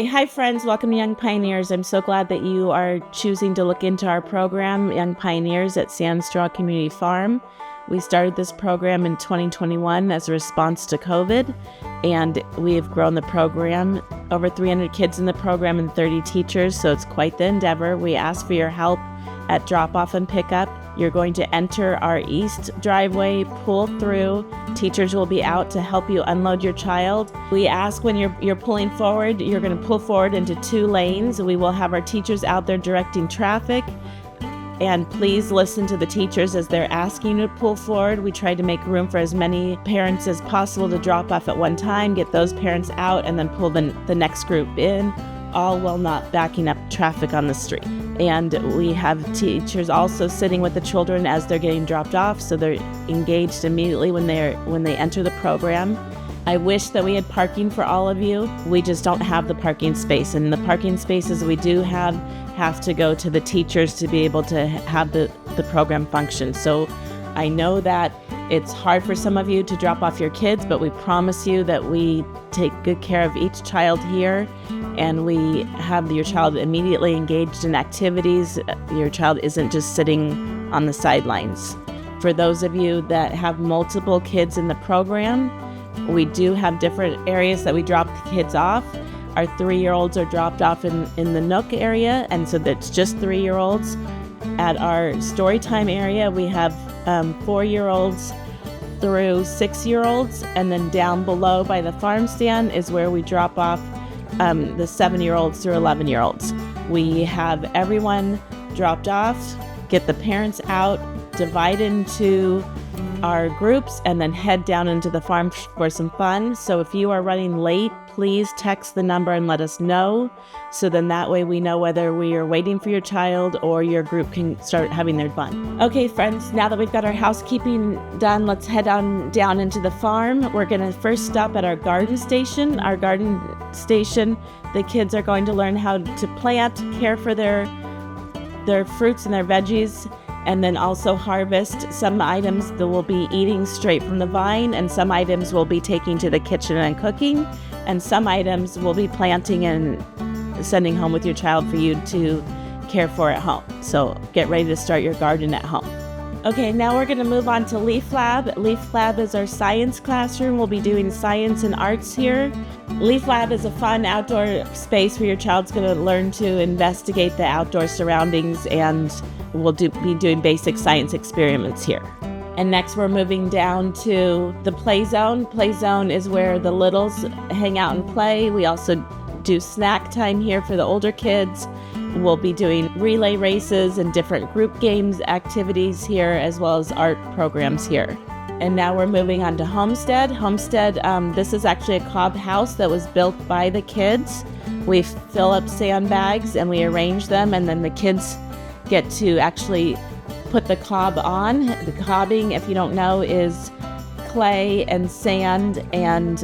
Hi friends, welcome to Young Pioneers. I'm so glad that you are choosing to look into our program, Young Pioneers at Sandstraw Community Farm. We started this program in 2021 as a response to COVID, and we have grown the program. Over 300 kids in the program and 30 teachers, so it's quite the endeavor. We ask for your help at drop-off and pickup. You're going to enter our east driveway, pull through. Teachers will be out to help you unload your child. We ask when you're pulling forward, you're going to pull forward into 2 lanes. We will have our teachers out there directing traffic. And please listen to the teachers as they're asking you to pull forward. We try to make room for as many parents as possible to drop off at one time, get those parents out, and then pull the next group in, all while not backing up traffic on the street. And we have teachers also sitting with the children as they're getting dropped off, so they're engaged immediately when they enter the program. I wish that we had parking for all of you. We just don't have the parking space, and the parking spaces we do have to go to the teachers to be able to have the program function. So I know that it's hard for some of you to drop off your kids, but we promise you that we take good care of each child here, and we have your child immediately engaged in activities. Your child isn't just sitting on the sidelines. For those of you that have multiple kids in the program, we do have different areas that we drop the kids off. Our 3-year-olds are dropped off in the Nook area, and so that's just 3-year-olds. At our Storytime area, we have 4-year-olds through 6-year-olds, and then down below by the farm stand is where we drop off the 7-year-olds through 11-year-olds. We have everyone dropped off, get the parents out, divide into our groups, and then head down into the farm for some fun. So if you are running late, please text the number and let us know. So then that way we know whether we are waiting for your child or your group can start having their fun. Okay, friends, now that we've got our housekeeping done, let's head on down into the farm. We're going to first stop at our garden station. Our garden station, the kids are going to learn how to plant, care for their fruits and their veggies, and then also harvest. Some items that we'll be eating straight from the vine, and some items we'll be taking to the kitchen and cooking, and some items we'll be planting and sending home with your child for you to care for at home. So get ready to start your garden at home. Okay, now we're going to move on to Leaf Lab. Leaf Lab is our science classroom. We'll be doing science and arts here. Leaf Lab is a fun outdoor space where your child's going to learn to investigate the outdoor surroundings, and we'll be doing basic science experiments here. And next we're moving down to the play zone. Play zone is where the littles hang out and play. We also do snack time here for the older kids. We'll be doing relay races and different group games activities here, as well as art programs here. And now we're moving on to Homestead. Homestead, this is actually a cob house that was built by the kids. We fill up sandbags and we arrange them, and then the kids get to actually put the cob on. The cobbing, if you don't know, is clay and sand and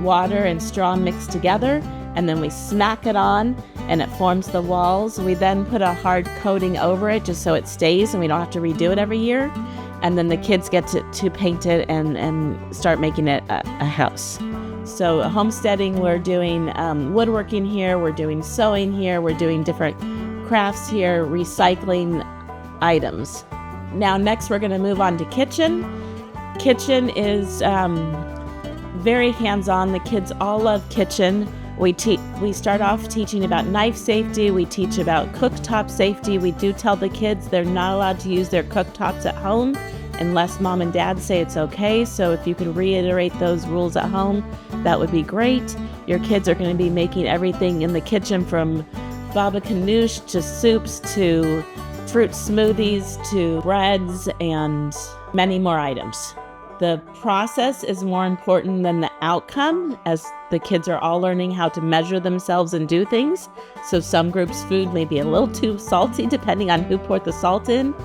water and straw mixed together, and then we smack it on and it forms the walls. We then put a hard coating over it just so it stays and we don't have to redo it every year. And then the kids get to paint it and start making it a house. So homesteading, we're doing woodworking here, we're doing sewing here, we're doing different crafts here, recycling items. Now next we're going to move on to kitchen. Kitchen is very hands-on. The kids all love kitchen. We start off teaching about knife safety. We teach about cooktop safety. We do tell the kids they're not allowed to use their cooktops at home unless mom and dad say it's okay. So if you can reiterate those rules at home, that would be great. Your kids are going to be making everything in the kitchen from baba ganoush to soups to fruit smoothies to breads and many more items. The process is more important than the outcome, as the kids are all learning how to measure themselves and do things. So some groups' food may be a little too salty depending on who poured the salt in,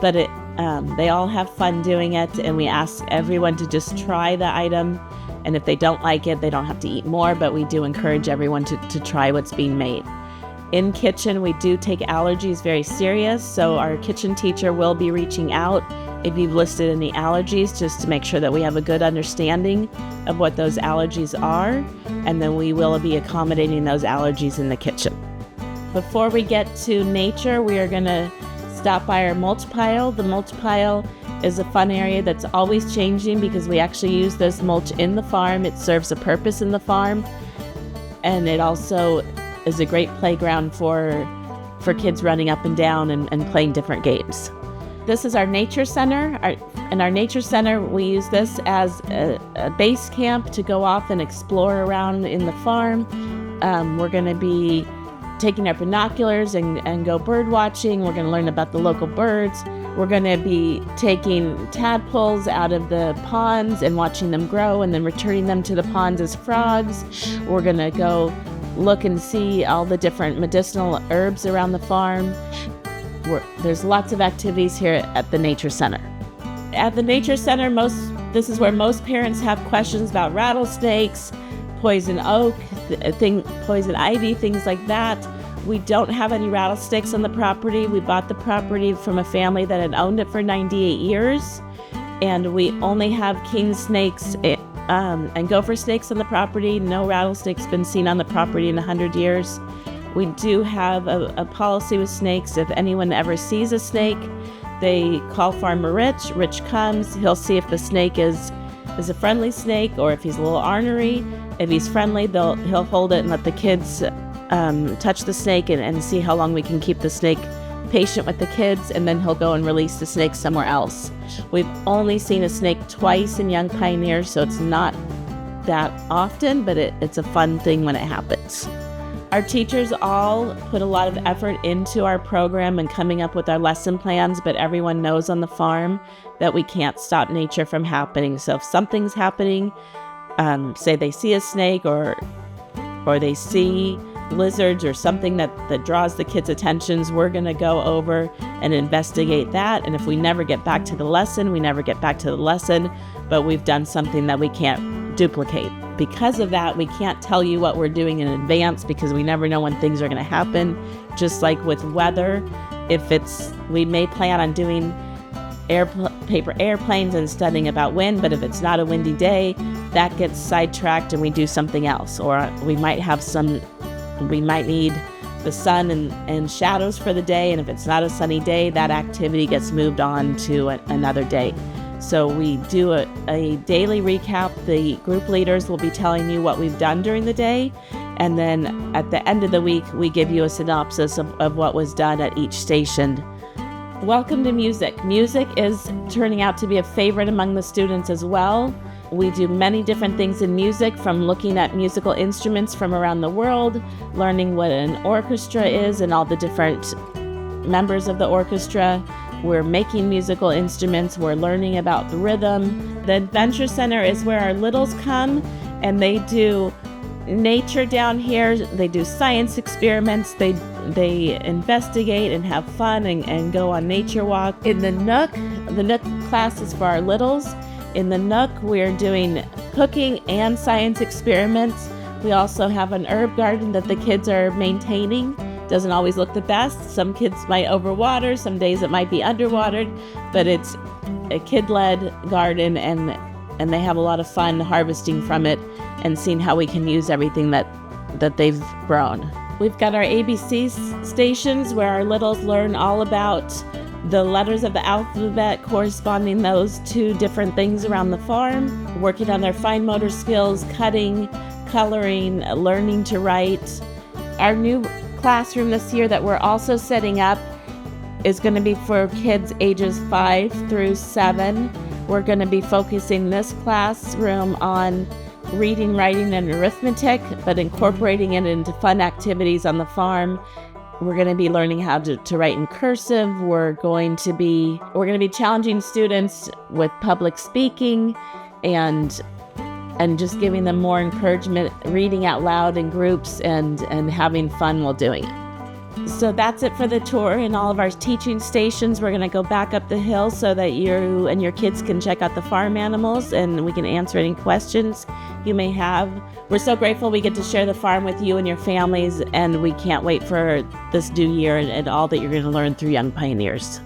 but they all have fun doing it, and we ask everyone to just try the item, and if they don't like it, they don't have to eat more, but we do encourage everyone to try what's being made. In kitchen, we do take allergies very serious, so our kitchen teacher will be reaching out if you've listed any allergies, just to make sure that we have a good understanding of what those allergies are, and then we will be accommodating those allergies in the kitchen. Before we get to nature, we are going to stop by our mulch pile. The mulch pile is a fun area that's always changing because we actually use this mulch in the farm. It serves a purpose in the farm, and it also is a great playground for kids running up and down and playing different games. This is our nature center. In our nature center, we use this as a base camp to go off and explore around in the farm. We're going to be taking our binoculars and go bird watching. We're going to learn about the local birds. We're going to be taking tadpoles out of the ponds and watching them grow and then returning them to the ponds as frogs. We're going to go look and see all the different medicinal herbs around the farm. There's lots of activities here at the Nature Center. At the Nature Center, this is where most parents have questions about rattlesnakes, poison oak, poison ivy, things like that. We don't have any rattlesnakes on the property. We bought the property from a family that had owned it for 98 years, and we only have king snakes and gopher snakes on the property. No rattlesnakes been seen on the property in 100 years. We do have a policy with snakes. If anyone ever sees a snake, they call Farmer Rich. Rich comes. He'll see if the snake is a friendly snake or if he's a little ornery. If he's friendly, he'll hold it and let the kids touch the snake and see how long we can keep the snake patient with the kids, and then he'll go and release the snake somewhere else. We've only seen a snake twice in Young Pioneers, so it's not that often, but it's a fun thing when it happens. Our teachers all put a lot of effort into our program and coming up with our lesson plans, but everyone knows on the farm that we can't stop nature from happening. So if something's happening, say they see a snake or they see lizards or something that draws the kids' attentions, we're going to go over and investigate that. And if we never get back to the lesson, we never get back to the lesson, but we've done something that we can't duplicate. Because of that, we can't tell you what we're doing in advance because we never know when things are going to happen. Just like with weather, we may plan on doing paper airplanes and studying about wind, but if it's not a windy day, that gets sidetracked and we do something else. Or we might need the sun and shadows for the day, and if it's not a sunny day, that activity gets moved on to another day. So we do a daily recap. The group leaders will be telling you what we've done during the day, and then at the end of the week, we give you a synopsis of what was done at each station. Welcome to music. Music is turning out to be a favorite among the students as well. We do many different things in music, from looking at musical instruments from around the world, learning what an orchestra is and all the different members of the orchestra. We're making musical instruments. We're learning about the rhythm. The Adventure Center is where our littles come, and they do nature down here. They do science experiments. They investigate and have fun and go on nature walk. In the Nook class is for our littles. In the Nook, we're doing cooking and science experiments. We also have an herb garden that the kids are maintaining. Doesn't always look the best. Some kids might overwater, some days it might be underwatered, but it's a kid-led garden, and they have a lot of fun harvesting from it and seeing how we can use everything that they've grown. We've got our ABC stations where our littles learn all about the letters of the alphabet corresponding those to different things around the farm, working on their fine motor skills, cutting, coloring, learning to write. Our new classroom this year that we're also setting up is going to be for kids ages 5 through 7. We're going to be focusing this classroom on reading, writing, and arithmetic, but incorporating it into fun activities on the farm. We're going to be learning how to write in cursive. We're going to be challenging students with public speaking and just giving them more encouragement, reading out loud in groups and having fun while doing it. So that's it for the tour in all of our teaching stations. We're going to go back up the hill so that you and your kids can check out the farm animals and we can answer any questions you may have. We're so grateful we get to share the farm with you and your families, and we can't wait for this new year and all that you're going to learn through Young Pioneers.